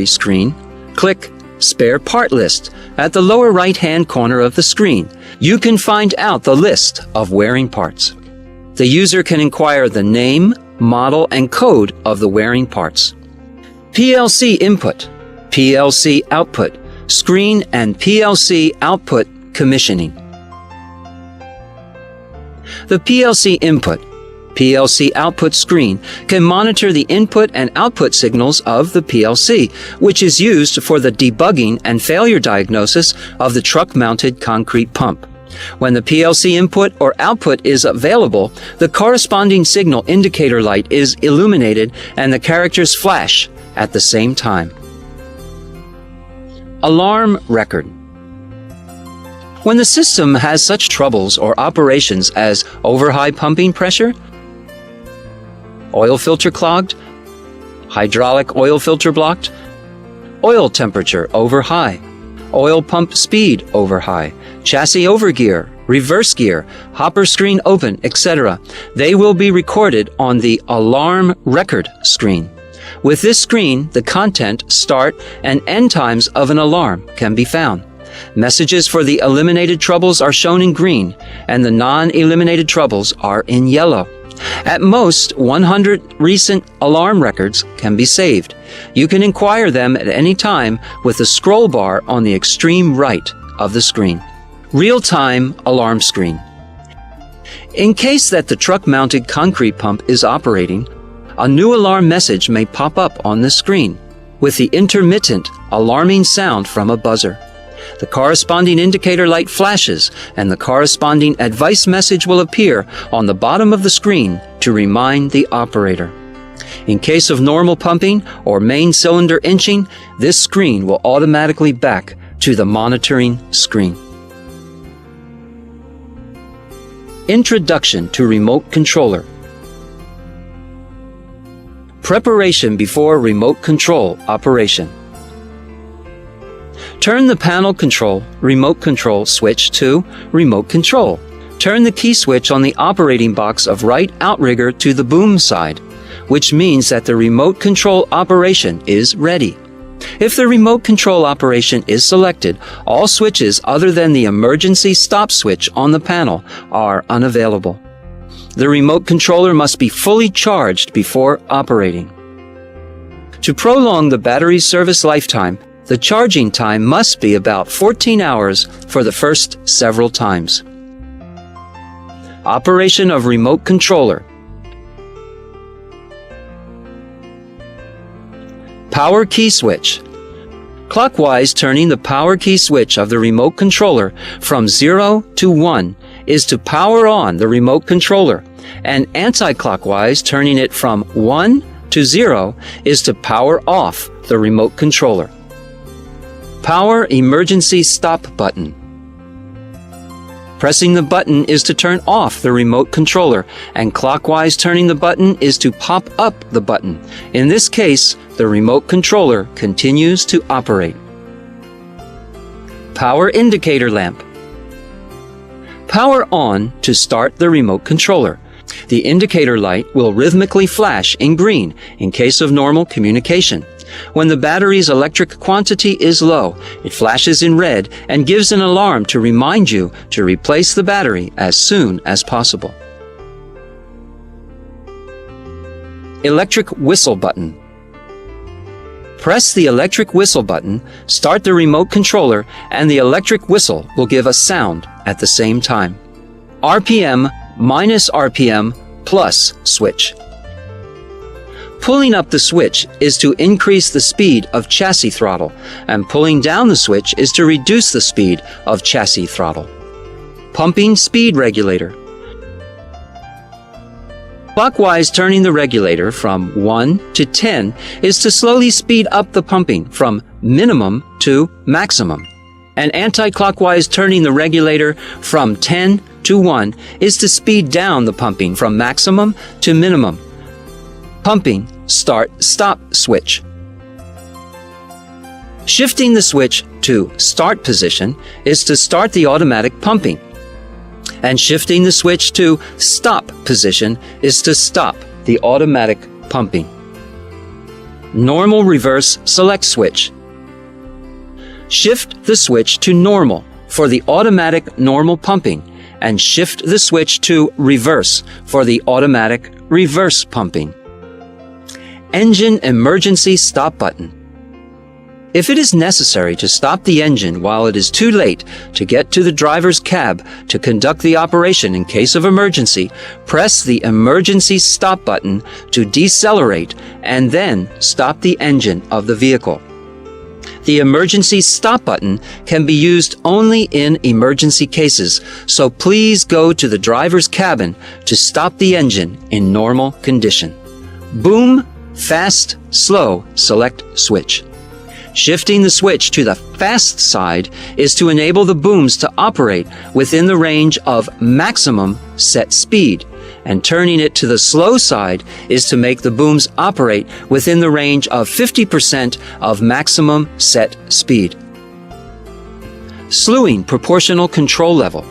screen, click Spare Part List at the lower right-hand corner of the screen. You can find out the list of wearing parts. The user can inquire the name, model, and code of the wearing parts. PLC input, PLC output, screen and PLC output commissioning. The PLC input, PLC output screen can monitor the input and output signals of the PLC, which is used for the debugging and failure diagnosis of the truck-mounted concrete pump. When the PLC input or output is available, the corresponding signal indicator light is illuminated and the characters flash at the same time. Alarm record. When the system has such troubles or operations as over-high pumping pressure, oil filter clogged, hydraulic oil filter blocked, oil temperature over high, oil pump speed over high, chassis over gear, reverse gear, hopper screen open, etc., they will be recorded on the alarm record screen. With this screen, the content, start, and end times of an alarm can be found. Messages for the eliminated troubles are shown in green, and the non-eliminated troubles are in yellow. At most, 100 recent alarm records can be saved. You can inquire them at any time with the scroll bar on the extreme right of the screen. Real-time alarm screen. In case that the truck-mounted concrete pump is operating, a new alarm message may pop up on the screen with the intermittent alarming sound from a buzzer. The corresponding indicator light flashes and the corresponding advice message will appear on the bottom of the screen to remind the operator. In case of normal pumping or main cylinder inching, this screen will automatically back to the monitoring screen. Introduction to remote controller. Preparation before remote control operation. Turn the panel control, remote control switch to remote control. Turn the key switch on the operating box of right outrigger to the boom side, which means that the remote control operation is ready. If the remote control operation is selected, all switches other than the emergency stop switch on the panel are unavailable. The remote controller must be fully charged before operating. To prolong the battery's service lifetime, the charging time must be about 14 hours for the first several times. Operation of remote controller. Power key switch. Clockwise turning the power key switch of the remote controller from 0 to 1 is to power on the remote controller, and anti-clockwise turning it from 1 to 0 is to power off the remote controller. Power emergency stop button. Pressing the button is to turn off the remote controller, and clockwise turning the button is to pop up the button. In this case, the remote controller continues to operate. Power indicator lamp. Power on to start the remote controller. The indicator light will rhythmically flash in green in case of normal communication. When the battery's electric quantity is low, it flashes in red and gives an alarm to remind you to replace the battery as soon as possible. Electric whistle button. Press the electric whistle button, start the remote controller, and the electric whistle will give a sound at the same time. RPM minus RPM plus switch. Pulling up the switch is to increase the speed of chassis throttle, and pulling down the switch is to reduce the speed of chassis throttle. Pumping speed regulator. Clockwise turning the regulator from 1 to 10 is to slowly speed up the pumping from minimum to maximum. And anti-clockwise turning the regulator from 10 to 1 is to speed down the pumping from maximum to minimum. Pumping start-stop switch. Shifting the switch to start position is to start the automatic pumping, and shifting the switch to stop position is to stop the automatic pumping. Normal reverse select switch. Shift the switch to normal for the automatic normal pumping, and shift the switch to reverse for the automatic reverse pumping. Engine emergency stop button. If it is necessary to stop the engine while it is too late to get to the driver's cab to conduct the operation in case of emergency, press the emergency stop button to decelerate and then stop the engine of the vehicle. The emergency stop button can be used only in emergency cases, so please go to the driver's cabin to stop the engine in normal condition. Boom, fast, slow, select switch. Shifting the switch to the fast side is to enable the booms to operate within the range of maximum set speed, and turning it to the slow side is to make the booms operate within the range of 50% of maximum set speed. Slewing proportional control level.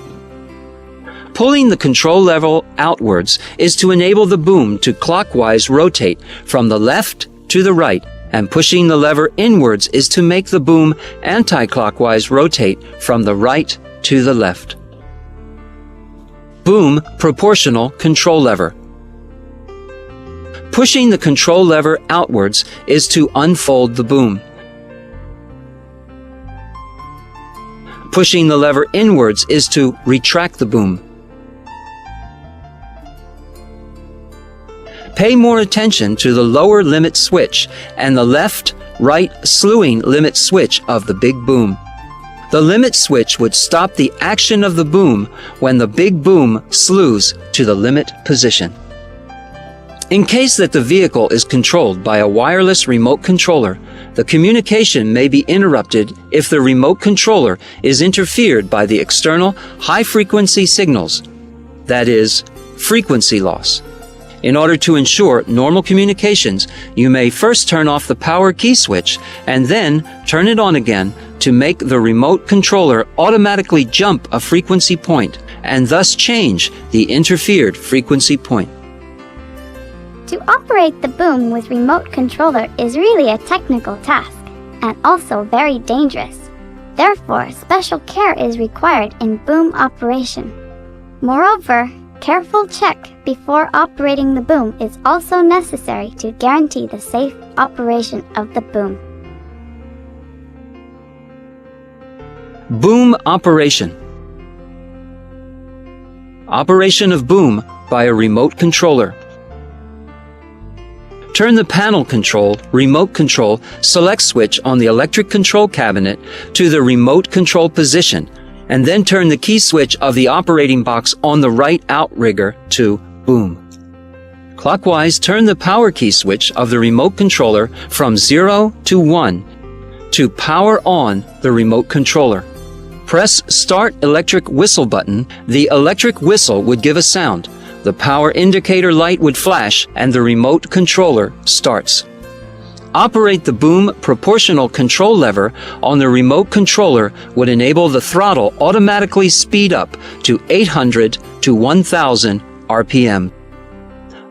Pulling the control level outwards is to enable the boom to clockwise rotate from the left to the right, and pushing the lever inwards is to make the boom anti-clockwise rotate from the right to the left. Boom proportional control lever. Pushing the control lever outwards is to unfold the boom. Pushing the lever inwards is to retract the boom. Pay more attention to the lower limit switch and the left-right slewing limit switch of the big boom. The limit switch would stop the action of the boom when the big boom slews to the limit position. In case that the vehicle is controlled by a wireless remote controller, the communication may be interrupted if the remote controller is interfered by the external high-frequency signals, that is, frequency loss. In order to ensure normal communications, you may first turn off the power key switch and then turn it on again to make the remote controller automatically jump a frequency point and thus change the interfered frequency point. To operate the boom with remote controller is really a technical task and also very dangerous. Therefore, special care is required in boom operation. Moreover, careful check before operating the boom is also necessary to guarantee the safe operation of the boom. Boom operation. Operation of boom by a remote controller. Turn the panel control, remote control, select switch on the electric control cabinet to the remote control position, and then turn the key switch of the operating box on the right outrigger to boom. Clockwise, turn the power key switch of the remote controller from 0 to 1 to power on the remote controller. Press Start Electric Whistle button. The electric whistle would give a sound. The power indicator light would flash and the remote controller starts. Operate the boom proportional control lever on the remote controller would enable the throttle automatically speed up to 800 to 1000 RPM.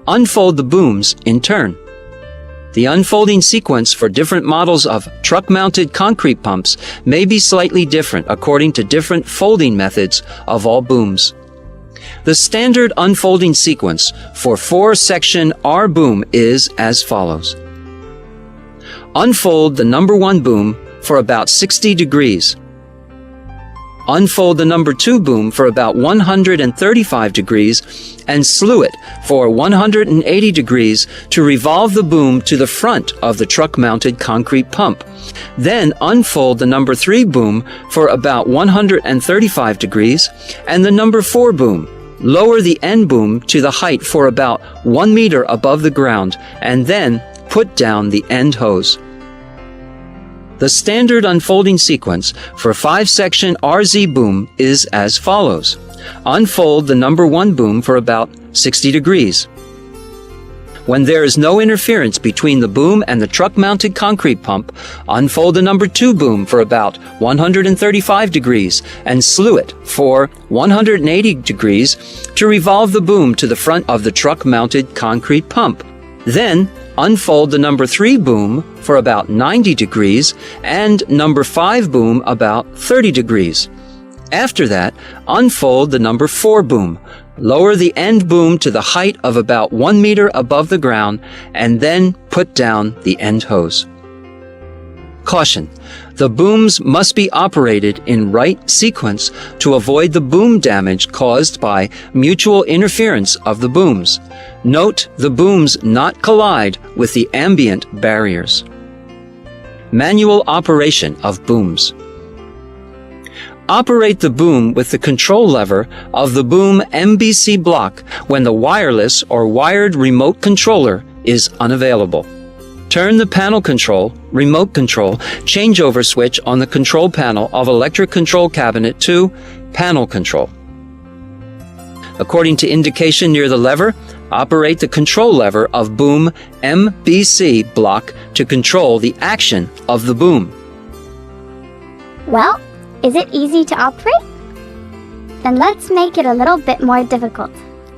Unfold the booms in turn. The unfolding sequence for different models of truck-mounted concrete pumps may be slightly different according to different folding methods of all booms. The standard unfolding sequence for 4-section R boom is as follows. Unfold the number 1 boom for about 60 degrees. Unfold the number 2 boom for about 135 degrees and slew it for 180 degrees to revolve the boom to the front of the truck-mounted concrete pump. Then unfold the number 3 boom for about 135 degrees and the number 4 boom. Lower the end boom to the height for about 1 meter above the ground and then put down the end hose. The standard unfolding sequence for 5-section RZ boom is as follows. Unfold the number 1 boom for about 60 degrees. When there is no interference between the boom and the truck-mounted concrete pump, unfold the number 2 boom for about 135 degrees and slew it for 180 degrees to revolve the boom to the front of the truck-mounted concrete pump. Then, unfold the number 3 boom for about 90 degrees and number 5 boom about 30 degrees. After that, unfold the number 4 boom. Lower the end boom to the height of about 1 meter above the ground and then put down the end hose. Caution: the booms must be operated in right sequence to avoid the boom damage caused by mutual interference of the booms. Note the booms not collide with the ambient barriers. Manual operation of booms. Operate the boom with the control lever of the boom MBC block when the wireless or wired remote controller is unavailable. Turn the panel control, remote control, changeover switch on the control panel of electric control cabinet to panel control. According to indication near the lever, operate the control lever of boom MBC block to control the action of the boom. Well, is it easy to operate? Then let's make it a little bit more difficult.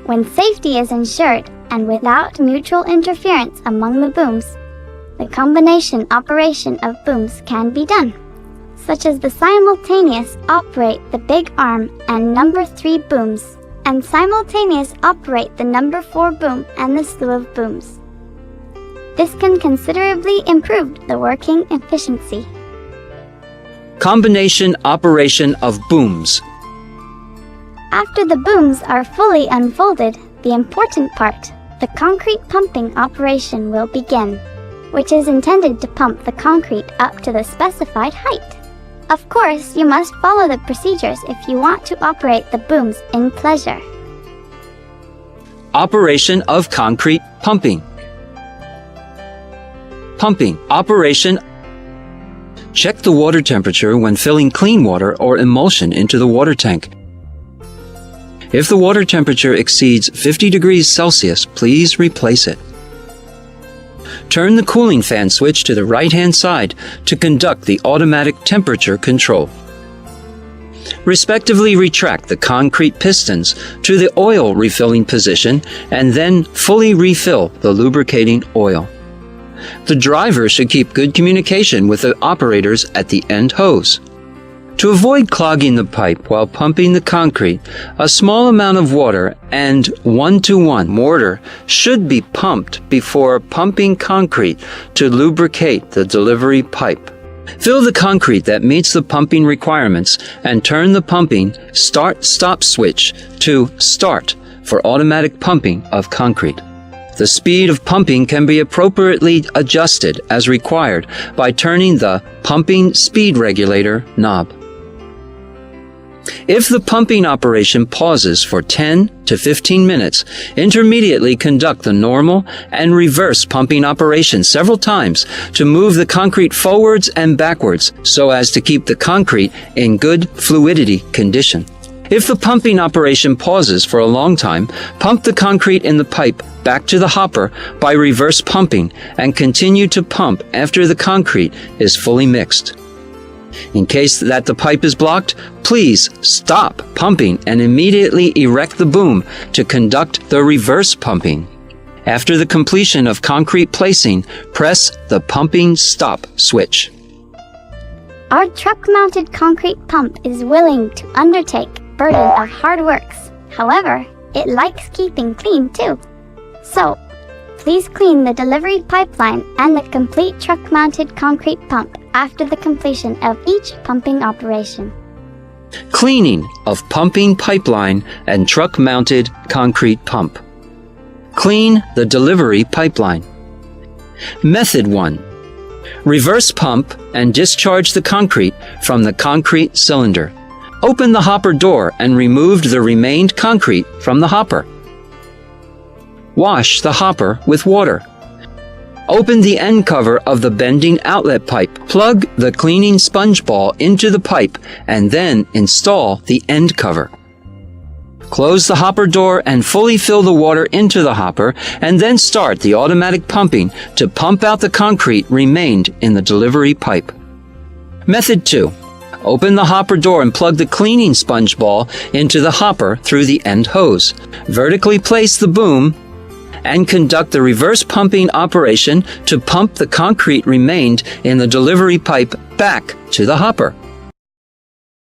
When safety is ensured and without mutual interference among the booms, the combination operation of booms can be done, such as the simultaneous operate the big arm and number 3 booms, and simultaneous operate the number 4 boom and the slew of booms. This can considerably improve the working efficiency. Combination operation of booms. After the booms are fully unfolded, the important part, the concrete pumping operation, will begin, which is intended to pump the concrete up to the specified height. Of course, you must follow the procedures if you want to operate the booms in pleasure. Operation of concrete pumping. Pumping operation. Check the water temperature when filling clean water or emulsion into the water tank. If the water temperature exceeds 50 degrees Celsius, please replace it. Turn the cooling fan switch to the right-hand side to conduct the automatic temperature control. Respectively retract the concrete pistons to the oil refilling position and then fully refill the lubricating oil. The driver should keep good communication with the operators at the end hose. To avoid clogging the pipe while pumping the concrete, a small amount of water and 1:1 mortar should be pumped before pumping concrete to lubricate the delivery pipe. Fill the concrete that meets the pumping requirements and turn the pumping start-stop switch to start for automatic pumping of concrete. The speed of pumping can be appropriately adjusted as required by turning the pumping speed regulator knob. If the pumping operation pauses for 10 to 15 minutes, intermediately conduct the normal and reverse pumping operation several times to move the concrete forwards and backwards so as to keep the concrete in good fluidity condition. If the pumping operation pauses for a long time, pump the concrete in the pipe back to the hopper by reverse pumping and continue to pump after the concrete is fully mixed. In case that the pipe is blocked, please stop pumping and immediately erect the boom to conduct the reverse pumping. After the completion of concrete placing, press the pumping stop switch. Our truck-mounted concrete pump is willing to undertake burden of hard works. However, it likes keeping clean too. So, please clean the delivery pipeline and the complete truck-mounted concrete pump after the completion of each pumping operation. Cleaning of pumping pipeline and truck-mounted concrete pump. Clean the delivery pipeline. Method 1. Reverse pump and discharge the concrete from the concrete cylinder. Open the hopper door and remove the remained concrete from the hopper. Wash the hopper with water. Open the end cover of the bending outlet pipe. Plug the cleaning sponge ball into the pipe and then install the end cover. Close the hopper door and fully fill the water into the hopper and then start the automatic pumping to pump out the concrete remained in the delivery pipe. Method 2. Open the hopper door and plug the cleaning sponge ball into the hopper through the end hose. Vertically place the boom and conduct the reverse pumping operation to pump the concrete remained in the delivery pipe back to the hopper.